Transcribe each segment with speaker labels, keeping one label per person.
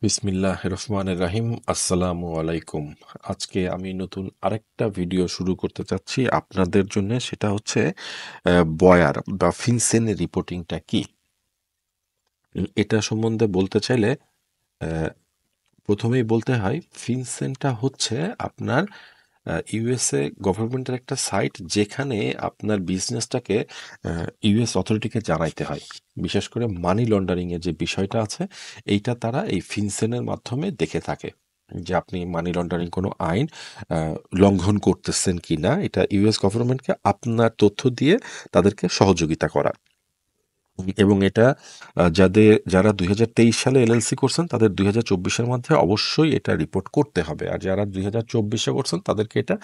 Speaker 1: বিসমিল্লাহ রহমানির রাহিম। আসসালামু আলাইকুম। আজকে আমি নতুন আরেকটা ভিডিও শুরু করতে চাচ্ছি আপনাদের জন্য। সেটা হচ্ছে বয়ার বা ফিনসেন রিপোর্টিংটা কি। এটা সম্বন্ধে বলতে চাইলে আহ, প্রথমেই বলতে হয় ফিনসেনটা হচ্ছে আপনার ইউএসএ গভর্নমেন্টের একটা সাইট, যেখানে আপনার বিজনেসটাকে ইউএস অথরিটিকে জানাইতে হয়। বিশেষ করে মানি লন্ডারিং এর যে বিষয়টা আছে, এইটা তারা এই ফিনসেনের মাধ্যমে দেখে থাকে যে আপনি মানি লন্ডারিং কোনো আইন লঙ্ঘন করতেছেন কিনা। এটা ইউএস গভর্নমেন্টকে আপনার তথ্য দিয়ে তাদেরকে সহযোগিতা করা। এবং এটা যারা ২০২৩ সালে এলএলসি করছেন তাদের ২০২৪-এর মধ্যে অবশ্যই এটা রিপোর্ট করতে হবে। আর যারা ২০২৪-এ করছেন তাদেরকে এটা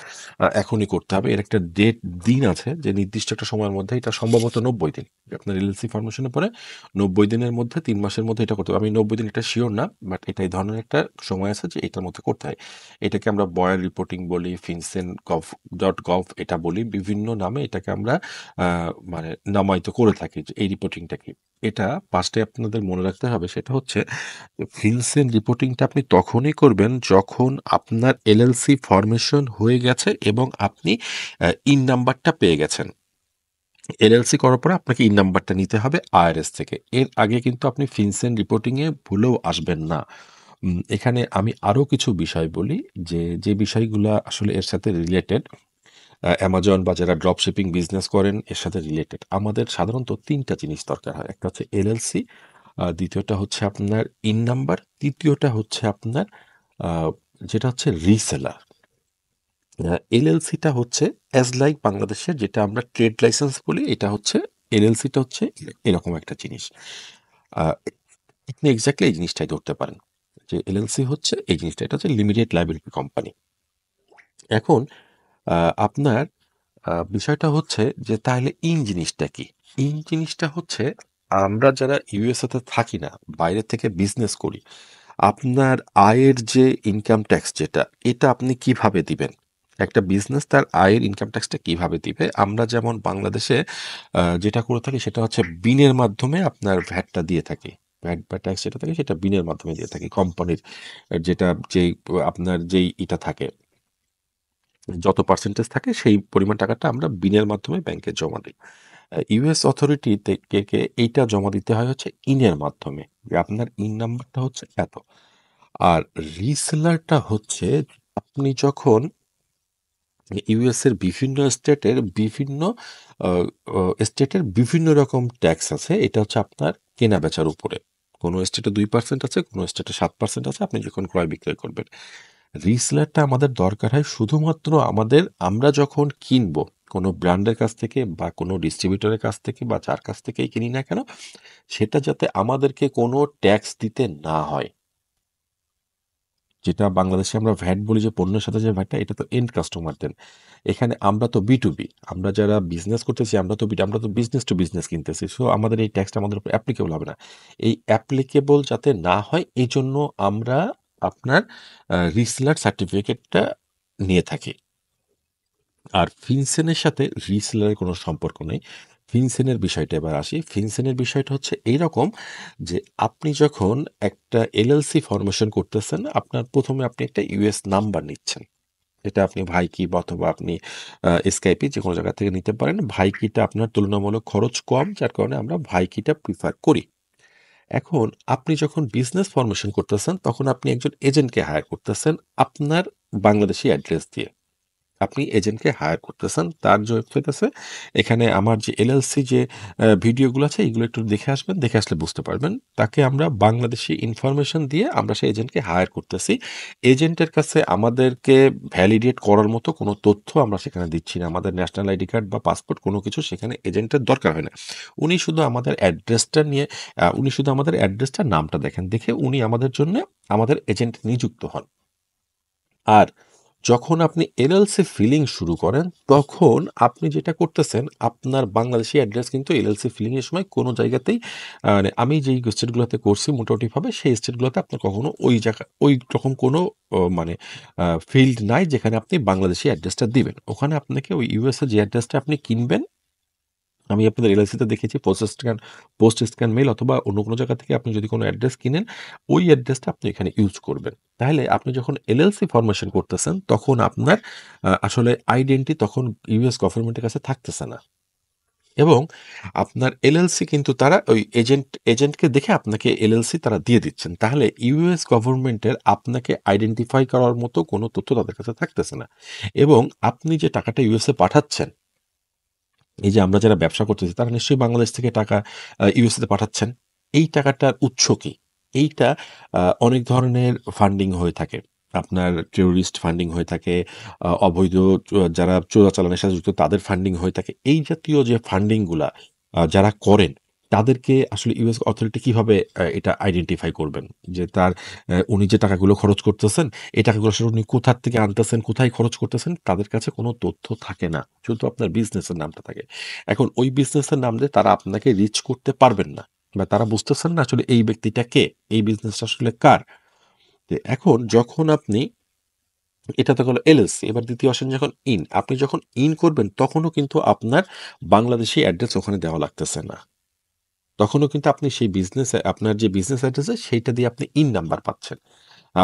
Speaker 1: এখনই করতে হবে। এর একটা দিন আছে, যে নির্দিষ্ট একটা সময়ের মধ্যে, এটা সম্ভবত ৯০ দিন। আপনার এলএলসি ফরমেশনের পরে ৯০ দিনের মধ্যে, ৩ মাসের মধ্যে এটা করতে হবে। আমি ৯০ দিন এটা শিওর না, বাট এটা এই ধরনের একটা সময় আছে যে এটার মধ্যে করতে হয়। এটাকে আমরা বয়ার রিপোর্টিং বলি, ফিনসেন gov এটা বলি, বিভিন্ন নামে এটাকে আমরা মানে নামায়িত করে থাকি যে এই রিপোর্টিংটা কি। এটা ফার্স্টে আপনাদের মনে রাখতে হবে, সেটা হচ্ছে ফিনসেন রিপোর্টিংটা আপনি তখনই করবেন যখন আপনার এলএলসি ফরমেশন হয়ে গেছে এবং আপনি ইন নাম্বারটা পেয়ে গেছেন। এলএলসি করার পরে আপনাকে ইন নাম্বারটা নিতে হবে আইআরএস থেকে। এর আগে কিন্তু আপনি ফিনসেন রিপোর্টিংয়ে ভুলেও আসবেন না। এখানে আমি আরও কিছু বিষয় বলি, যে বিষয়গুলো আসলে এর সাথে রিলেটেড। অ্যামাজন বা যারা ড্রপ শিপিং বিজনেস করেন এর সাথে রিলেটেড আমাদের সাধারণত ৩টা জিনিস দরকার হয়। একটা হচ্ছে এলএলসি, দ্বিতীয়টা হচ্ছে আপনার ইন নাম্বার, তৃতীয়টা হচ্ছে আপনার আহ, যেটা হচ্ছে রিসেলার। এলএলসিটা হচ্ছে অ্যাজ লাইক বাংলাদেশের যেটা আমরা ট্রেড লাইসেন্স বলি, এটা হচ্ছে এলএলসিটা হচ্ছে এরকম একটা জিনিস। আহ, আপনি এক্স্যাক্টলি এই জিনিসটাই ধরতে পারেন যে এলএলসি হচ্ছে এই জিনিসটা, এটা হচ্ছে লিমিটেড লায়াবিলিটি কোম্পানি। এখন আপনার বিষয়টা হচ্ছে যে তাহলে ইন জিনিসটা কি? ইন জিনিসটা হচ্ছে আমরা যারা ইউএসএতে থাকি না, বাইরে থেকে বিজনেস করি, আপনার আয়ের যে ইনকাম ট্যাক্স যেটা, এটা আপনি কিভাবে দিবেন? একটা বিজনেস তার আয়ের ইনকাম ট্যাক্সটা কিভাবে দিবে? আমরা যেমন বাংলাদেশে যেটা করে থাকি সেটা হচ্ছে বিনের মাধ্যমে আপনার ভ্যাটটা দিয়ে থাকি। ভ্যাট বা ট্যাক্স যেটা থাকে সেটা বিনের মাধ্যমে দিয়ে থাকি কোম্পানির, যেটা যেই আপনার যেই এটা থাকে, যত পার্সেন্টেজ থাকে সেই পরিমাণ টাকাটা আমরা বিনের মাধ্যমে ব্যাংকে জমা দিই। ইউএস অথরিটি থেকে এইটা জমা দিতে হয় হচ্ছে ইনের মাধ্যমে, যে আপনার ইন নাম্বারটা হচ্ছে এত। আর রিসেলারটা হচ্ছে আপনি যখন ইউএস এর বিভিন্ন স্টেটের বিভিন্ন রকম ট্যাক্স আছে, এটা হচ্ছে আপনার কেনা বেচার উপরে। কোনো স্টেটে 2% আছে, কোনো স্টেটে 7% আছে, আপনি যখন ক্রয় বিক্রয় করবেন। রিসেলারটা আমাদের দরকার হয় শুধুমাত্র আমরা যখন কিনবো কোনো ব্র্যান্ডের কাছ থেকে বা কোনো ডিস্ট্রিবিউটরের কাছ থেকে বা যার কাছ থেকেই কিনি না কেন, সেটা যাতে আমাদেরকে কোনো ট্যাক্স দিতে না হয়। যেটা বাংলাদেশে আমরা ভ্যাট বলি, যে পণ্যের সাথে যে ভ্যাটটা, এটা তো এন্ড কাস্টমার দেন। এখানে আমরা তো বি আমরা যারা বিজনেস করতেছি, আমরা তো বিজনেস টু বিজনেস কিনতেছি। সো আমাদের এই ট্যাক্সটা আমাদের উপর অ্যাপ্লিকেবল হবে না। এই অ্যাপ্লিকেবল যাতে না হয় এই জন্য আমরা আপনার রিসেলার সার্টিফিকেটটা নিয়ে থাকি। আর ফিনসেনের সাথে রিসেলারের কোনো সম্পর্ক নেই। ফিনসেনের বিষয়টা এবার আসি। ফিনসেনের বিষয়টা হচ্ছে এইরকম যে আপনি যখন একটা এলএলসি ফরমেশন করতেছেন, আপনার প্রথমে আপনি একটা ইউএস নাম্বার নিচ্ছেন। এটা আপনি ভাইকি বা অথবা আপনি স্কাইপে যে কোনো জায়গা থেকে নিতে পারেন। ভাইকিটা আপনার তুলনামূলক খরচ কম, যার কারণে আমরা ভাইকিটা প্রিফার করি। এখন আপনি যখন বিজনেস ফরমেশন করতেছেন, তখন আপনি একজন এজেন্টকে হায়ার করতেছেন আপনার বাংলাদেশি অ্যাড্রেস দিয়ে। আপনি এজেন্টকে হায়ার করতেছেন, তার যে ওয়েবসাইট আছে, এখানে আমার যে এলএলসি যে ভিডিওগুলো আছে এগুলো একটু দেখে আসবেন, দেখে আসলে বুঝতে পারবেন। তাকে আমরা বাংলাদেশি ইনফরমেশন দিয়ে আমরা সেই এজেন্টকে হায়ার করতেছি। এজেন্টের কাছে আমাদেরকে ভ্যালিডেট করার মতো কোনো তথ্য আমরা সেখানে দিচ্ছি না। আমাদের ন্যাশনাল আইডি কার্ড বা পাসপোর্ট কোনো কিছু সেখানে এজেন্টের দরকার হয় না। উনি শুধু আমাদের অ্যাড্রেসটা নিয়ে উনি শুধু আমাদের অ্যাড্রেসটা নামটা দেখেন, দেখে উনি আমাদের জন্য আমাদের এজেন্ট নিযুক্ত হন। আর যখন আপনি এলএলসি ফিলিং শুরু করেন, তখন আপনি যেটা করতেছেন, আপনার বাংলাদেশি অ্যাড্রেস কিন্তু এলএলসি ফিলিং এর সময় কোনো জায়গাতেই মানে আমি যেই স্টেটগুলোতে করছি মোটামুটিভাবে, সেই স্টেটগুলোতে আপনার কখনো ওই রকম কোনো মানে ফিল্ড নাই যেখানে আপনি বাংলাদেশি অ্যাড্রেসটা দিবেন। ওখানে আপনাকে ওই ইউএসএ যে অ্যাড্রেসটা আপনি কিনবেন আমি আপনাদের এলএলসিতে দেখেছি পোস্ট স্ক্যান মেইল অথবা অন্য কোনো জায়গা থেকে আপনি যদি কোনো অ্যাড্রেস কিনেন, ওই অ্যাড্রেসটা আপনি এখানে ইউজ করবেন। তাহলে আপনি যখন এলএলসি ফরমেশন করতেছেন, তখন আপনার আসলে আইডেন্টি তখন ইউএস গভর্নমেন্টের কাছে থাকতেছে না। এবং আপনার এলএলসি কিন্তু তারা ওই এজেন্টকে দেখে আপনাকে এলএলসি তারা দিয়ে দিচ্ছেন। তাহলে ইউএস গভর্নমেন্টের আপনাকে আইডেন্টিফাই করার মতো কোনো তথ্য তাদের কাছে থাকতেছে না। এবং আপনি যে টাকাটা ইউএসএ পাঠাচ্ছেন, এই যে আমরা যারা ব্যবসা করতেছি তারা নিশ্চয়ই বাংলাদেশ থেকে টাকা ইউএসএ তে পাঠাচ্ছেন। এই টাকাটার উৎস কি? এইটা অনেক ধরনের ফান্ডিং হয়ে থাকে। আপনার টেররিস্ট ফান্ডিং হয়ে থাকে, অবৈধ যারা চোরাচালানের সাথে যুক্ত তাদের ফান্ডিং হয়ে থাকে। এই জাতীয় যে ফান্ডিং গুলা যারা করেন, তাদেরকে আসলে ইউএস অথরিটি কিভাবে এটা আইডেন্টিফাই করবেন? যে উনি যে টাকাগুলো খরচ করতেছেন, এই টাকাগুলো আসলে উনি কোথা থেকে আনতেছেন, কোথায় খরচ করতেছেন, তাদের কাছে কোনো তথ্য থাকে না। শুধু আপনার বিজনেসের নামটা থাকে। এখন ওই বিজনেসের নাম দিয়ে তারা আপনাকে রিচ করতে পারবেন না। বা তারা বুঝতেছেন না আসলে এই ব্যক্তিটা কে? এই বিজনেসটা আসলে কার? তো এখন যখন আপনি এটা তো গেল এলএলসি। এবার দ্বিতীয় আসেন যখন ইন। আপনি যখন ইন করবেন তখনও কিন্তু আপনার বাংলাদেশী অ্যাড্রেস ওখানে দেওয়া লাগতেছে না। তখনও কিন্তু আপনি সেই বিজনেসে আপনার যে বিজনেস অ্যাড্রেস আছে সেইটা দিয়ে আপনি ইন নাম্বার পাচ্ছেন।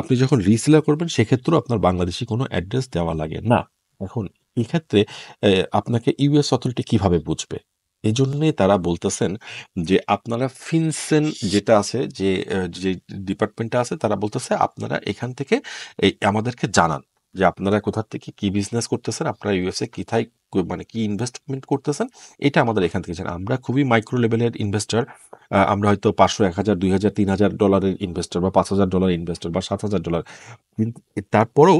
Speaker 1: আপনি যখন রিসেলার করবেন সেক্ষেত্রেও আপনার বাংলাদেশী কোনো অ্যাড্রেস দেওয়া লাগে না। এখন এক্ষেত্রে আপনাকে ইউএস অথরিটি কিভাবে বুঝবে? এজন্যই তারা বলতেছেন যে আপনারা ফিনসেন যেটা আছে যে ডিপার্টমেন্টটা আছে তারা বলতেছে আপনারা এখান থেকে আমাদেরকে জানান যে আপনারা কোথা থেকে কি বিজনেস করতেছেন, আপনারা ইউএসএ কোথায় মানে কি ইনভেস্টমেন্ট করতেছেন, এটা আমাদের এখান থেকে জানান। আমরা খুবই মাইক্রো লেভেলের ইনভেস্টর। আমরা হয়তো ৫০০, ১,০০০, ২,০০০, $৩,০০০ ইনভেস্টর বা $৫,০০০ ইনভেস্টর বা $৭,০০০। কিন্তু তারপরেও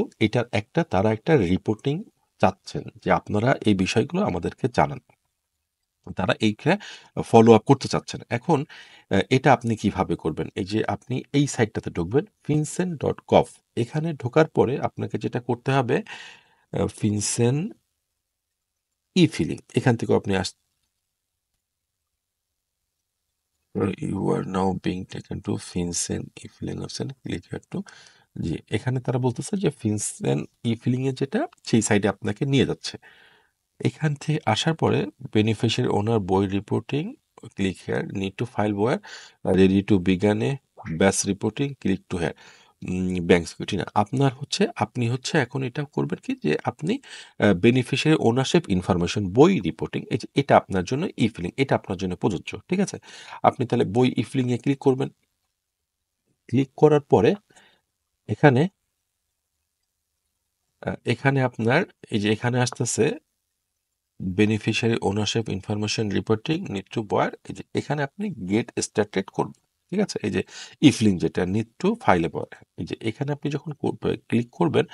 Speaker 1: তারা একটা রিপোর্টিং চাচ্ছেন যে আপনারা এই বিষয়গুলো আমাদেরকে জানান। তারা এইটা ফলো আপ করতে চাচ্ছেন। এখন এটা আপনি কিভাবে করবেন? এই যে আপনি এই সাইটটাতে ঢুকবেন FinCEN.gov। এখানে ঢোকার পরে আপনাকে যেটা করতে হবে FinCEN ই-ফিলিং। এখান থেকেও আপনি you are now being taken to FinCEN e filing option, click here to. জি, এখানে তারা বলতেছে যে FinCEN ই-ফিলিং এর যেটা সেই সাইটে আপনাকে নিয়ে যাচ্ছে। এখান থেকে আসার পরে beneficiary owner BOI reporting, click here, need to file where, ready to begin a batch reporting, click to here. Bank security না, আপনি এখন এটা করবেন কি যে আপনি beneficiary ownership information BOI reporting, এটা আপনার জন্য ই ফিলিং, এটা আপনার জন্য প্রযোজ্য। ঠিক আছে, আপনি তাহলে বই ই ফিলিং এ ক্লিক করবেন। ক্লিক করার পরে এখানে এখানে আপনার এই যে এখানে আসতেছে beneficiary ownership information reporting need to BOIR. এই যে এখানে আপনি গেট স্টার্টেড করবেন। ঠিক আছে, এই যে ইফলিং যেটা নিড টু ফাইল এ বয়ার, এই যে এখানে আপনি যখন ক্লিক করবেন,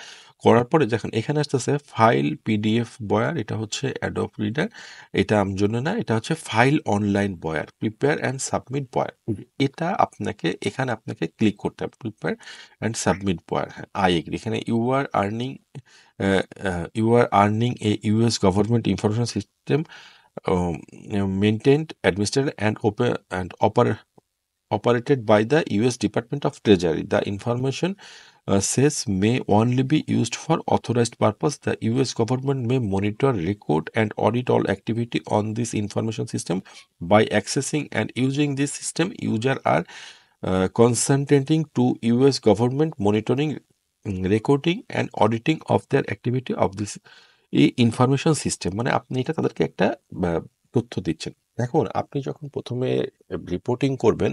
Speaker 1: করার পরে যখন এখানে আসতেছে ফাইল পিডিএফ বয়ার, এটা হচ্ছে অ্যাডোব রিডার, এটা আমার জন্য না, এটা হচ্ছে file online BOIR, prepare and submit BOIR. এটা আপনাকে ক্লিক করতে হবে, প্রিপেয়ার অ্যান্ড সাবমিট বয়ার। হ্যাঁ, আই এগ্রি। এখানে you are earning a US government information system maintained, administered, and operated by the US Department of Treasury. The information says may only be used for authorized purpose. The US government may monitor, record, and audit all activity on this information system. By accessing and using this system, users are consenting to US government monitoring, recording and auditing of their activity of this এই information system. মানে আপনি এটা তাদেরকে একটা তথ্য দিচ্ছেন। এখন আপনি যখন প্রথমে রিপোর্টিং করবেন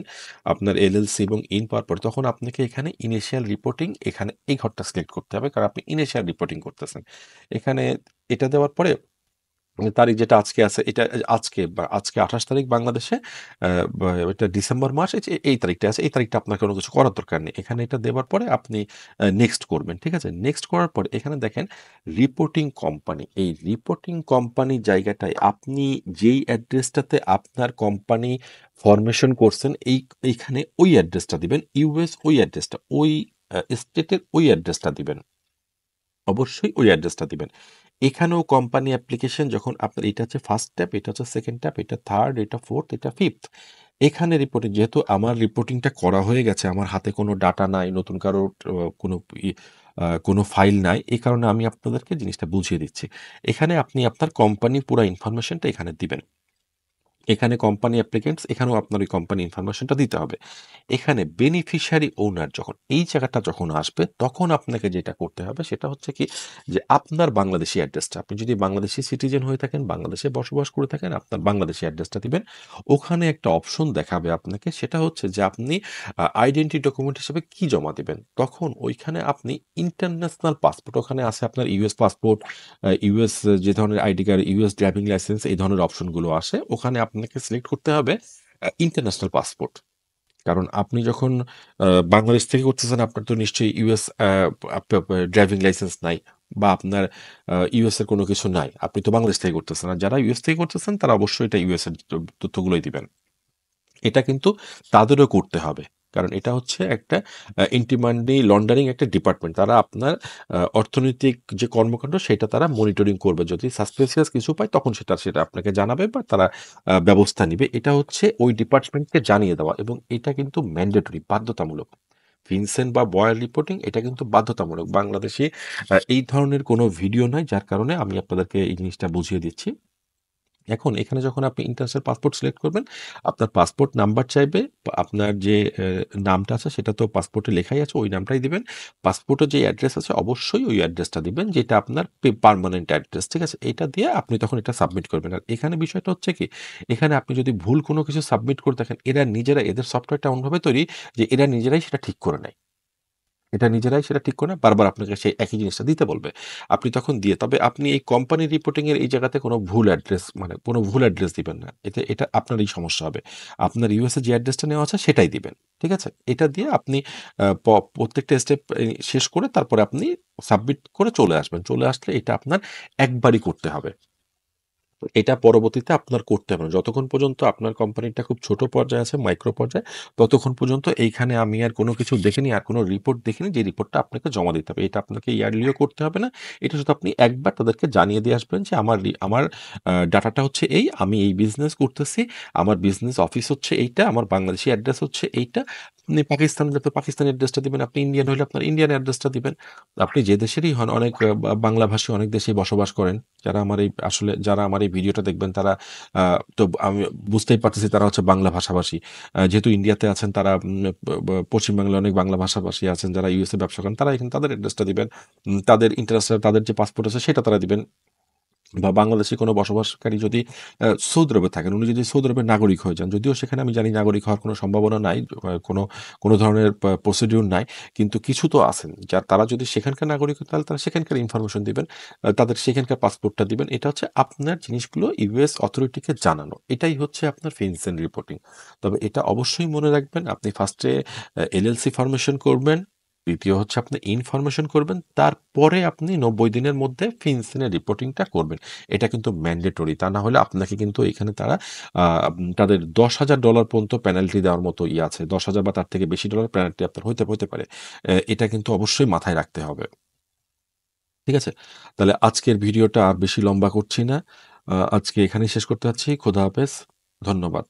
Speaker 1: আপনার এলএলসি এবং ইন পাওয়ার পর, তখন আপনাকে এখানে ইনিশিয়াল রিপোর্টিং, এখানে এই ঘরটা সিলেক্ট করতে হবে, কারণ আপনি ইনিশিয়াল রিপোর্টিং করতেছেন। এখানে এটা দেওয়ার পরে তারিখ যেটা আজকে আছে, এটা আজকে 28 তারিখ বাংলাদেশে, এটা ডিসেম্বর মাস, এই তারিখটা আছে, এই তারিখটা আপনার কোনো কিছু করার দরকার নেই। এখানে এটা দেওয়ার পরে আপনি নেক্সট করবেন। ঠিক আছে, নেক্সট করার পরে এখানে দেখেন রিপোর্টিং কোম্পানি, এই রিপোর্টিং কোম্পানি জায়গাটায় আপনি যেই অ্যাড্রেসটাতে আপনার কোম্পানি ফরমেশন করছেন, এইখানে ওই অ্যাড্রেসটা দিবেন, ইউএস ওই অ্যাড্রেসটা, ওই স্টেটের ওই অ্যাড্রেসটা দিবেন, অবশ্যই ওই অ্যাড্রেসটা দিবেন। এখানেও কোম্পানি অ্যাপ্লিকেশন যখন আপনার, এটা হচ্ছে ফার্স্ট ট্যাপ, এটা হচ্ছে সেকেন্ড ট্যাপ, এটা থার্ড, এটা ফোর্থ, এটা ফিফথ। এখানে রিপোর্টিং, যেহেতু আমার রিপোর্টিংটা করা হয়ে গেছে, আমার হাতে কোনো ডাটা নাই, নতুন কারো কোনো কোনো ফাইল নাই, এই কারণে আমি আপনাদেরকে জিনিসটা বুঝিয়ে দিচ্ছি। এখানে আপনি আপনার কোম্পানি পুরো ইনফরমেশনটা এখানে দিবেন। এখানে কোম্পানি অ্যাপ্লিকেন্টস, এখানেও আপনার ওই কোম্পানি ইনফরমেশনটা দিতে হবে। এখানে বেনিফিশিয়ারি ওনার যখন এই জায়গাটা যখন আসবে, তখন আপনাকে যেটা করতে হবে সেটা হচ্ছে কি, যে আপনার বাংলাদেশি অ্যাড্রেসটা, আপনি যদি বাংলাদেশি সিটিজেন হয়ে থাকেন, বাংলাদেশে বসবাস করে থাকেন, আপনার বাংলাদেশি অ্যাড্রেসটা দিবেন। ওখানে একটা অপশন দেখাবে আপনাকে, সেটা হচ্ছে যে আপনি আইডেন্টি ডকুমেন্ট হিসেবে কি জমা দিবেন। তখন ওইখানে আপনি ইন্টারন্যাশনাল পাসপোর্ট, ওখানে আছে আপনার ইউএস পাসপোর্ট, ইউএস যে ধরনের ID card, US driving licence, এই ধরনের অপশনগুলো আসে। ওখানে আপনাকে সিলেক্ট করতে হবে ইন্টারন্যাশনাল পাসপোর্ট। কারণ আপনি যখন বাংলাদেশ থেকে করতেছেন, আপনার তো নিশ্চয়ই ইউএস ড্রাইভিং লাইসেন্স নাই, বা আপনার ইউএস এর কোনো কিছু নাই। আপনি তো বাংলাদেশ থেকে করতেছেন, আর যারা ইউএস থেকে করতেছেন তারা অবশ্যই এটা ইউএস এর তথ্যগুলোই দিবেন। এটা কিন্তু তাদেরও করতে হবে। কারণ এটা হচ্ছে একটা এন্টি মানি লন্ডারিং একটা ডিপার্টমেন্ট। তারা আপনার অর্থনৈতিক যে কর্মকাণ্ড সেটা তারা মনিটরিং করবে। যদি সাসপিসিয়াস কিছু পায় তখন সেটা আপনাকে জানাবে, বা তারা ব্যবস্থা নিবে। এটা হচ্ছে ওই ডিপার্টমেন্টকে জানিয়ে দেওয়া, এবং এটা কিন্তু ম্যান্ডেটরি, বাধ্যতামূলক। ফিনসেন বা বয়ার রিপোর্টিং এটা কিন্তু বাধ্যতামূলক। বাংলাদেশে এই ধরনের কোনো ভিডিও নাই, যার কারণে আমি আপনাদেরকে এই জিনিসটা বুঝিয়ে দিচ্ছি। এখন এখানে যখন আপনি ইন্টারন্যাশনাল পাসপোর্ট সিলেক্ট করবেন, আপনার পাসপোর্ট নাম্বার চাইবে। আপনার যে নামটা আছে সেটা তো পাসপোর্টে লেখাই আছে, ওই নামটাই দিবেন। পাসপোর্টে যে অ্যাড্রেস আছে অবশ্যই ওই অ্যাড্রেসটা দিবেন, যেটা আপনার পার্মানেন্ট অ্যাড্রেস, ঠিক আছে? এটা দিয়ে আপনি তখন এটা সাবমিট করবেন। আর এখানে বিষয়টা হচ্ছে কি, এখানে আপনি যদি ভুল কোনো কিছু সাবমিট করে থাকেন, এরা নিজেরা, এদের সফটওয়্যারটা এমনভাবে তৈরি যে এরা নিজেরাই সেটা ঠিক করে নেয়। এটা নিজেরাই সেটা ঠিক করে না, বারবার আপনাকে সেই একই জিনিসটা দিতে বলবে। আপনি তখন দিয়ে, তবে আপনি এই কোম্পানি রিপোর্টিং এর এই জায়গাতে কোনো ভুল অ্যাড্রেস, মানে কোনো ভুল অ্যাড্রেস দিবেন না। এটা আপনারই সমস্যা হবে। আপনার ইউএস এ যে অ্যাড্রেসটা নেওয়া আছে সেটাই দিবেন। ঠিক আছে? এটা দিয়ে আপনি আ প প্রত্যেকটা স্টেপ শেষ করে তারপরে আপনি সাবমিট করে চলে আসবেন। চলে আসলে এটা আপনার একবারই করতে হবে। এটা পরবর্তীতে আপনার করতে হবে না। যতক্ষণ পর্যন্ত আপনার কোম্পানিটা খুব ছোট পর্যায়ে আছে, মাইক্রো পর্যায়ে, ততক্ষণ পর্যন্ত এইখানে আমি আর কোনো কিছু দেখিনি, আর কোনো রিপোর্ট দেখিনি যে রিপোর্টটা আপনাকে জমা দিতে হবে। এটা আপনাকে ইয়ারলিও করতে হবে না। এটা শুধু আপনি একবার তাদেরকে জানিয়ে দিয়ে আসবেন যে আমার ডাটাটা হচ্ছে এই, আমি এই বিজনেস করতেছি, আমার বিজনেস অফিস হচ্ছে এইটা, আমার বাংলাদেশি অ্যাড্রেস হচ্ছে এইটা। আপনি পাকিস্তান হলে তো পাকিস্তানি অ্যাড্রেসটা দিবেন, আপনি ইন্ডিয়ান হলে আপনার ইন্ডিয়ান অ্যাড্রেসটা দিবেন। আপনি যে দেশেরই হন, অনেক বাংলাভাষী অনেক দেশেই বসবাস করেন। যারা আমার এই ভিডিওটা দেখবেন তারা তো আমি বুঝতেই পারতেছি তারা হচ্ছে বাংলা ভাষাভাষী। যেহেতু ইন্ডিয়াতে আছেন তারা, পশ্চিমবাংলায় অনেক বাংলা ভাষাভাষী আছেন যারা ইউএসএ ব্যবসা করেন, তারা এখানে তাদের অ্যাড্রেসটা দিবেন। তাদের ইন্টারেস্ট, তাদের যে পাসপোর্ট আছে সেটা তারা দিবেন। বা বাংলাদেশে কোনো বসবাসকারী যদি সৌদি আরবে থাকেন, উনি যদি সৌদি আরবের নাগরিক হয়ে যান, যদিও সেখানে আমি জানি নাগরিক হওয়ার কোনো সম্ভাবনা নাই, কোনো ধরনের প্রসিডিউর নাই, কিন্তু কিছু তো আছেন তারা যদি সেখানকার নাগরিক হয়, তাহলে তারা সেখানকার ইনফরমেশন দিবেন, তাদের সেখানকার পাসপোর্টটা দিবেন। এটা হচ্ছে আপনার জিনিসগুলো ইউএস অথরিটিকে জানানো। এটাই হচ্ছে আপনার ফিনসেন রিপোর্টিং। তবে এটা অবশ্যই মনে রাখবেন, আপনি ফার্স্টে এলএলসি ফরমেশন করবেন, দ্বিতীয় হচ্ছে আপনি ইনফরমেশন করবেন, তারপরে আপনি 90 দিনের মধ্যে ফিনসেনের রিপোর্টিংটা করবেন। এটা কিন্তু ম্যান্ডেটরি। তা না হলে আপনাকে কিন্তু এখানে তারা তাদের $10,000 পর্যন্ত পেনাল্টি দেওয়ার মতো আছে। 10,000 বা তার থেকে বেশি ডলার পেনাল্টি আপনার হতে পারে। এটা কিন্তু অবশ্যই মাথায় রাখতে হবে। ঠিক আছে? তাহলে আজকের ভিডিওটা আর বেশি লম্বা করছি না। আজকে এখানেই শেষ করতে যাচ্ছি। খোদা হাফেজ। ধন্যবাদ।